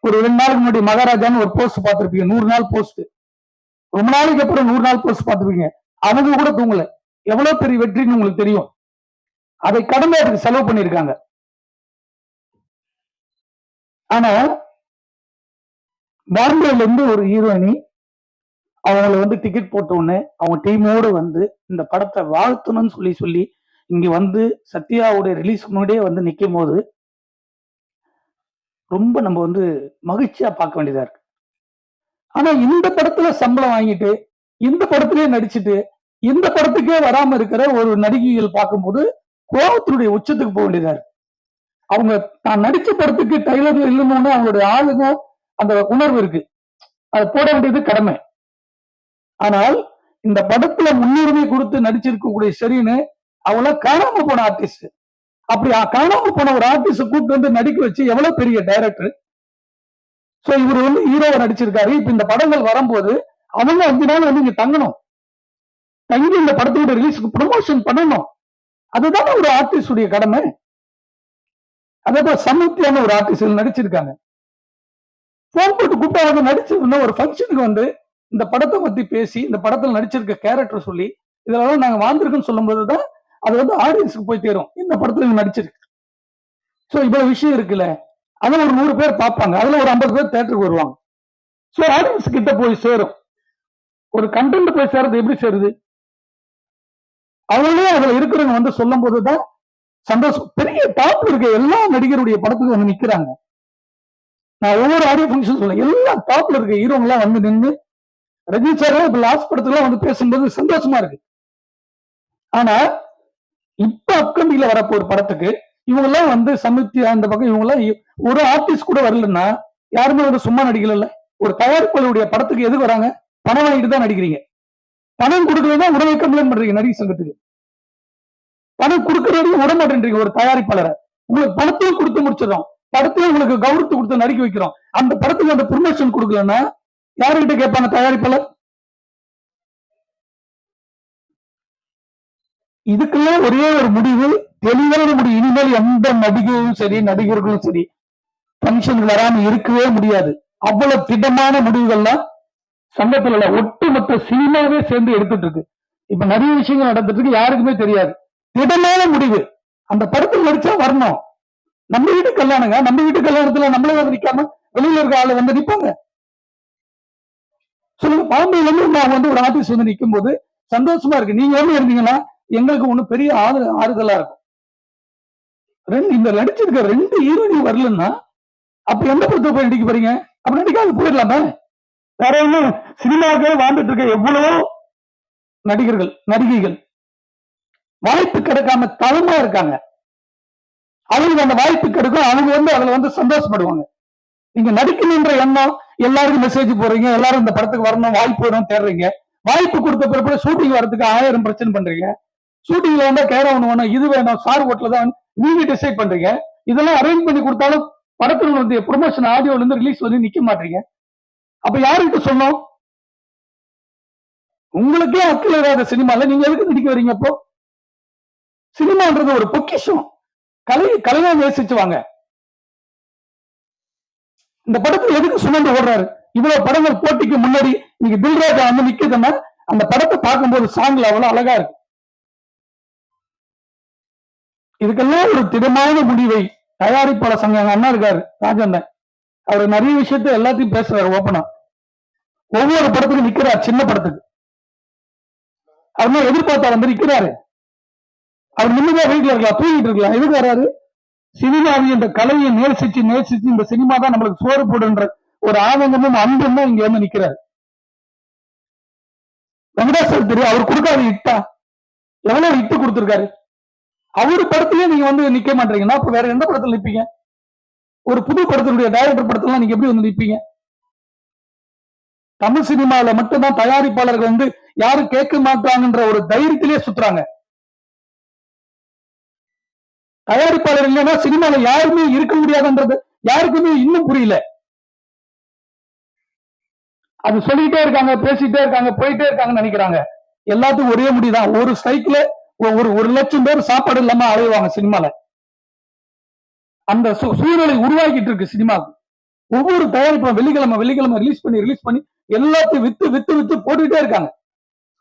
ஒரு 2 நாளுக்கு முன்னாடி மகாராஜான்னு ஒரு போஸ்ட் பார்த்திருப்பீங்க, 100 நாள் போஸ்ட். ரொம்ப நாளைக்கு அப்புறம் 100 நாள் போஸ்ட் பார்த்திருப்பீங்க. அவங்க கூட தூங்கல. எவ்வளவு பெரிய வெற்றின்னு உங்களுக்கு தெரியும். அதை கடந்து அதுக்கு செலவு பண்ணியிருக்காங்க. ஆனா பாம்பேல இருந்து ஒரு ஹீரோயினி அவங்களை வந்து டிக்கெட் போட்ட உடனே அவங்க டீமோடு வந்து இந்த படத்தை வாழ்த்தணும்னு சொல்லி சொல்லி இங்க வந்து சத்யாவுடைய ரிலீஸ் முன்னாடியே வந்து நிற்கும் போது ரொம்ப நம்ம வந்து மகிழ்ச்சியா பார்க்க வேண்டியதா இருக்கு. ஆனா இந்த படத்துல சம்பளம் வாங்கிட்டு இந்த படத்திலேயே நடிச்சுட்டு இந்த படத்துக்கே வராம இருக்கிற ஒரு நடிகைகள் பார்க்கும்போது கோபத்தினுடைய உச்சத்துக்கு போக வேண்டியதா இருக்கு. அவங்க நான் நடிச்ச படத்துக்கு டைலர்ல இல்லைன்னு அவங்களுடைய ஆளுங்க அந்த உணர்வு இருக்கு, அதை போட வேண்டியது கடமை. ஆனால் இந்த படத்துல முன்னுரிமை கொடுத்து நடிச்சிருக்கக்கூடிய ஷெரீன் அவள காணாம போன ஆர்டிஸ்ட். அப்படி காணாம போன ஒரு ஆர்டிஸ்ட் கூப்பிட்டு வந்து நடிக்க வச்சு எவ்வளவு பெரிய டைரக்டர். சோ இவர் வந்து ஹீரோவை நடிச்சிருக்காரு. இப்ப இந்த படங்கள் வரும்போது அவங்க 5 நாள் வந்து இங்க தங்கணும், தங்கி இந்த படத்தோட ரிலீஸ்க்கு ப்ரொமோஷன் பண்ணணும். அதுதான் ஒரு ஆர்டிஸ்டுடைய கடமை. அதாவது சமூகத்தியான ஒரு ஆர்டிஸ்ட் நடிச்சிருக்காங்க. போன் போட்டு கூப்பிட்டு அவங்க நடிச்சிருந்தோம் ஒரு ஃபங்க்ஷனுக்கு வந்து இந்த படத்தை பத்தி பேசி இந்த படத்துல நடிச்சிருக்க கேரக்டர் சொல்லி இதெல்லாம் நாங்க வாழ்ந்திருக்குன்னு சொல்லும் போதுதான் அது வந்து ஆடியன்ஸுக்கு போய் தேரும், இந்த படத்துல நடிச்சிருக்கு. சோ இவ்வளவு விஷயம் இருக்குல்ல, அதுல ஒரு 100 பேர் பார்ப்பாங்க, அதுல ஒரு 50 பேர் தேட்டருக்கு வருவாங்க. சோ ஆடியன்ஸ் கிட்ட போய் சேரும். ஒரு கண்டென்ட் போய் சேருது எப்படி சேருது? அவங்களே அதுல இருக்கிறவங்க வந்து சொல்லும் போதுதான் சந்தோஷம். பெரிய டாப்ல இருக்க எல்லா நடிகருடைய படத்துக்கு வந்து நிக்கிறாங்க. நான் ஒவ்வொரு ஆடியோ ஃபங்க்ஷன் சொல்ல எல்லா டாப்ல இருக்க ஹீரோங்க எல்லாம் வந்து நின்று ரஜினி சார் இப்ப லாஸ்ட் படத்துல வந்து பேசும்போது சந்தோஷமா இருக்கு. ஆனா இப்ப அப்கமிங்ல வரப்போ ஒரு படத்துக்கு இவங்க எல்லாம் வந்து சமித்தி அந்த பக்கம் இவங்க எல்லாம் ஒரு ஆர்டிஸ்ட் கூட வரலன்னா யாருமே வந்து சும்மா நடிக்கல. ஒரு தயாரிப்பாளருடைய படத்துக்கு எதுக்கு வராங்க? பணம் வாங்கிட்டு தான் நடிக்கிறீங்க. பணம் கொடுக்கறதா உடனே கம்ப்ளைண்ட் பண்றீங்க நடிகர் சங்கத்துக்கு. பணம் கொடுக்கறது விட மாட்டேன்றீங்க ஒரு தயாரிப்பாளரை. உங்களுக்கு பணத்தையும் கொடுத்து முடிச்சிடறோம், படத்தையும் உங்களுக்கு கௌரவத்தை கொடுத்து நடிக்க வைக்கிறோம். அந்த படத்துக்கு அந்த ப்ரொமோஷன் கொடுக்கலன்னா யாருகிட்ட கேட்பாங்க தயாரிப்பாளர்? இதுக்கெல்லாம் ஒரே ஒரு முடிவு, தெளிவான முடிவு. இனிமேல் எந்த நடிகையும் சரி நடிகர்களும் சரி பங்கனுக்கு வராம இருக்கவே முடியாது. அவ்வளவு திடமான முடிவுகள்லாம் சங்கத்துல ஒட்டுமொத்த சினிமாவே சேர்ந்து எடுத்துட்டு இருக்கு. இப்ப நிறைய விஷயங்கள் நடந்துட்டு இருக்கு, யாருக்குமே தெரியாது. திடமான முடிவு, அந்த படத்தில் நடிச்சா வரணும். நம்ம வீட்டு கல்யாணங்க, நம்ம வீட்டு கல்யாணத்துல நம்மளே வந்து நிக்காம வெளியில இருக்க ஆளு வந்து நிப்பாங்க சொல்லுங்க. பாம்பேல இருந்து அவங்க வந்து ஒரு ஆர்டிஸ்ட் வந்து நிற்கும் போது சந்தோஷமா இருக்கு. நீங்க வந்து இருந்தீங்கன்னா எங்களுக்கு ஒண்ணு பெரிய ஆறுதலா இருக்கும். இந்த நடிச்சிருக்க 2 ஹீரோயின் வரலன்னா அப்ப எந்த படத்தை போய் நடிக்க போறீங்க? அப்ப நடிக்காது போயிடலாமே. வேற ஒன்னும் சினிமாவுக்கே வாழ்ந்துட்டு இருக்க எவ்வளவோ நடிகர்கள் நடிகைகள் வாய்ப்பு கிடைக்காம தளமா இருக்காங்க. அவங்களுக்கு அந்த வாய்ப்பு கிடைக்கும், அவங்க வந்து அதுல வந்து சந்தோஷப்படுவாங்க. நீங்க நடிக்கணுன்ற எண்ணம், எல்லாருக்கும் மெசேஜ் போடுறீங்க, எல்லாரும் இந்த படத்துக்கு வரணும், வாய்ப்பு வேணும் தேடுறீங்க. வாய்ப்பு கொடுத்த பிறகு ஷூட்டிங் வரதுக்கு 1000 பிரச்சனை பண்றீங்க. ஷூட்டிங்ல வந்தா கேர ஒண்ணு வேணும், இது வேணும், சார் ஓட்டல தான் நீங்க டிசைட் பண்றீங்க. இதெல்லாம் அரேஞ்ச் பண்ணி கொடுத்தாலும் படத்துல வந்து ப்ரொமோஷன் ஆடியோல இருந்து ரிலீஸ் வந்து நிக்க மாட்டீங்க. அப்ப யாருக்கு சொன்னோம்? உங்களுக்கே அக்கல் இல்லாத சினிமால நீங்க எதுக்கு நடிக்க வரீங்க? அப்போ சினிமான்றது ஒரு பொக்கிஷம். கலையை நேசிச்சு வாங்க. இந்த படத்துல எதுக்கு சுமந்து ஓடுறாரு? இவ்வளவு படங்கள் போட்டிக்கு முன்னாடி நீங்க தில்ராஜா வந்து நிக்குதுன்னா அந்த படத்தை பார்க்கும்போது சாங்ல அவ்வளவு அழகா இருக்கு. இதுக்கெல்லாம் ஒரு திடமான முடிவை தயாரிப்பாளர் சங்கம் அண்ணா இருக்காரு ராஜண்ணன், அவர் நிறைய விஷயத்த எல்லாத்தையும் பேசுறாரு ஓப்பனா. ஒவ்வொரு படத்துக்கும் நிக்கிறார், சின்ன படத்துக்கு அவர் எதிர்பார்த்தா வந்து நிக்கிறாரு. அவர் நிம்மதியா வீட்டுல இருக்கலாம், தூங்கிட்டு இருக்கலாம். எதுக்கு வராரு? சினிமாவை இந்த கலையை நேசிச்சு நேசிச்சு இந்த சினிமா தான் நம்மளுக்கு சோறு போடுன்ற ஒரு ஆதங்கமும் அன்பும் இங்க வந்து நிக்கிறாரு. வெங்கடேஸ்வர் தெரியும், அவர் கொடுக்காத இட்டா எவ்வளவு இட்டு கொடுத்திருக்காரு. அவரு படத்திலேயே நீங்க வந்து நிக்க மாட்டீங்கன்னா அப்ப வேற எந்த படத்துல நிப்பீங்க? ஒரு புது படத்தினுடைய டைரக்டர் படத்துல நீங்க எப்படி வந்து நிப்பீங்க? தமிழ் சினிமாவில மட்டும்தான் தயாரிப்பாளர்கள் வந்து யாரும் கேட்க மாட்டாங்கன்ற ஒரு தைரியத்திலேயே சுத்துறாங்க. தயாரிப்பாளர் இல்லைன்னா சினிமால யாருமே இருக்க முடியாதுன்றது யாருக்குமே இன்னும் புரியல. அது சொல்லிட்டே இருக்காங்க, பேசிட்டே இருக்காங்க, போயிட்டே இருக்காங்கன்னு நினைக்கிறாங்க. எல்லாத்துக்கும் ஒரே முடிதான். ஒரு ஸ்ட்ரைக்ல ஒரு லட்சம் பேர் சாப்பாடு இல்லாம அழைவாங்க சினிமால. அந்த சூழ்நிலை உருவாக்கிட்டு இருக்கு சினிமாவுக்கு. ஒவ்வொரு தயாரிப்பும் வெள்ளிக்கிழமை ரிலீஸ் பண்ணி எல்லாத்தையும் வித்து போட்டுக்கிட்டே இருக்காங்க.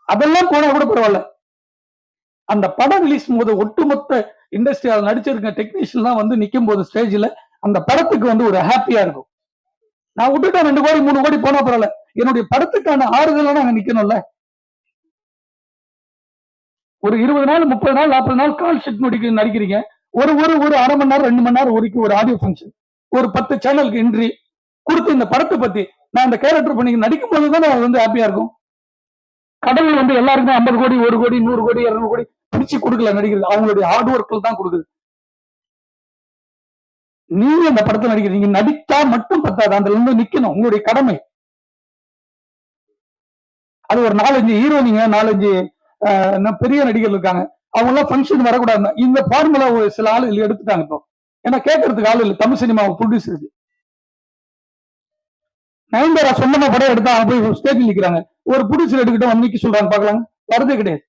அதெல்லாம் போனா கூட பரவாயில்ல. அந்த படம் ரிலீஸ் போது ஒட்டுமொத்த இண்டஸ்ட்ரி அதில் நடிச்சிருக்க டெக்னீஷியன் தான் வந்து நிற்கும் போது ஸ்டேஜ்ல அந்த படத்துக்கு வந்து ஒரு ஹாப்பியா இருக்கும். நான் விட்டுட்டேன் 2 கோடி 3 கோடி போனா பரவாயில்ல, என்னுடைய படத்துக்கான ஆறுதலான அங்க நிக்கணும்ல. ஒரு 20 நாள் 30 நாள் 40 நாள் கால் ஷீட் நடிக்கிறீங்க. ஒரு ஒரு 1/2 மணி நேரம் 2 மணி நேரம் ஒரு ஆடியோ ஃபங்க்ஷன், ஒரு 10 சேனலுக்கு என்ட்ரி கொடுத்து இந்த படத்தை பத்தி நான் அந்த கேரக்டர் பண்ணி நடிக்கும் போது தான் அது வந்து ஹாப்பியா இருக்கும். கடவுள் வந்து எல்லாருக்குமே 50 கோடி 1 கோடி 100 கோடி 200 கோடி பிடிச்சு கொடுக்கல நடிக்கிறது, அவங்களுடைய ஹார்ட் ஒர்க்ல தான் கொடுக்குது. நீங்க இந்த படத்துல நடிக்கிறீங்க, நடித்தா மட்டும் பத்தாது, அதுல இருந்து நிக்கணும், உங்களுடைய கடமை. அது ஒரு 4-5 ஹீரோனிங்க 4-5 பெரிய நடிகர்கள் இருக்காங்க, அவங்க எல்லாம் ஃபங்க்ஷன் வரக்கூடாது. இந்த ஃபார்முலா சில ஆளு எடுத்துட்டாங்க இப்போ. ஏன்னா கேட்கறதுக்கு ஆள் இல்லை, தமிழ் சினிமா ப்ரொடியூசருக்கு. நயன்தாரா சொந்தமா படம் எடுத்தா அவங்க போய் ஸ்டேஜில் நிக்கிறாங்க, ஒரு ப்ரொடியூசர் எடுக்கிட்ட வந்து சொல்றாங்க பாக்கலாம், வரதே கிடையாது.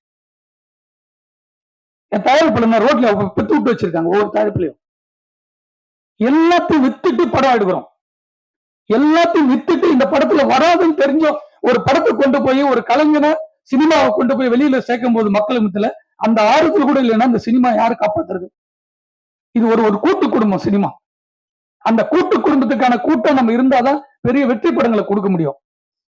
என் தயாரிப்பு ரோட்ல பெத்து விட்டு வச்சிருக்காங்க ஒவ்வொரு தயாரிப்புலையும். எல்லாத்தையும் வித்துட்டு படம் எடுக்கிறோம், எல்லாத்தையும் வித்துட்டு இந்த படத்துல வராதுன்னு தெரிஞ்சோம் ஒரு படத்தை கொண்டு போய் ஒரு கலைஞனை சினிமாவை கொண்டு போய் வெளியில சேர்க்கும் போது மக்கள் மத்தியில அந்த ஆறுதல் கூட இல்லைன்னா அந்த சினிமா யாரு காப்பாத்துறது? இது ஒரு கூட்டு குடும்பம் சினிமா. அந்த கூட்டு குடும்பத்துக்கான கூட்டம் நம்ம இருந்தாதான் பெரிய வெற்றி படங்களை கொடுக்க முடியும்.